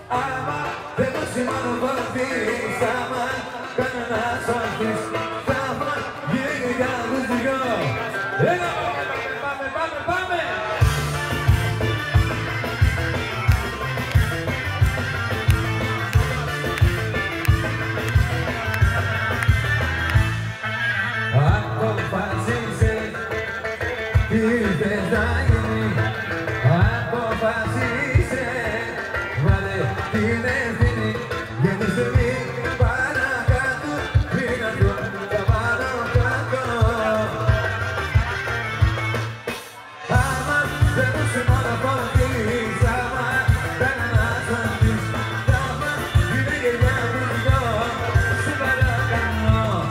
Άμα δεν το σημάνω βαλθείς, άμα κανένας βαλθείς, άμα γίνει για τους δυο. Έλα, πάμε! Αποφασίσες τι θες να γίνει, αποφασίσες, βάλε την ευθύνη, γιατί στιγμή παρακάτω, δυνατό, θα βάλω κάτω. Άμα δεν μου σημαίνει αποφύγεις, άμα κανένας βαλθείς, άμα είναι και για τους δυο, σε παρακαλώ.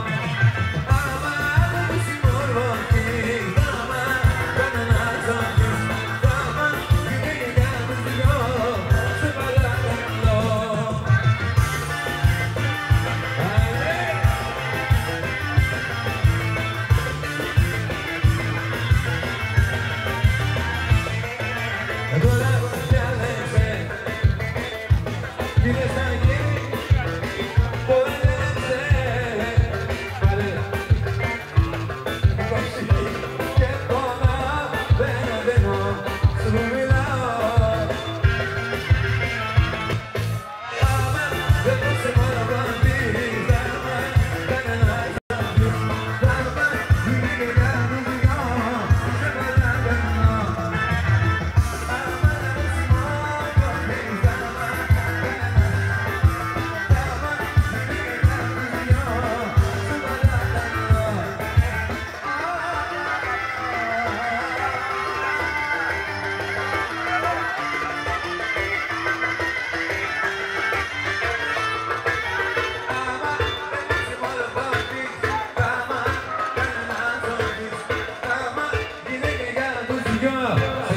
Yeah.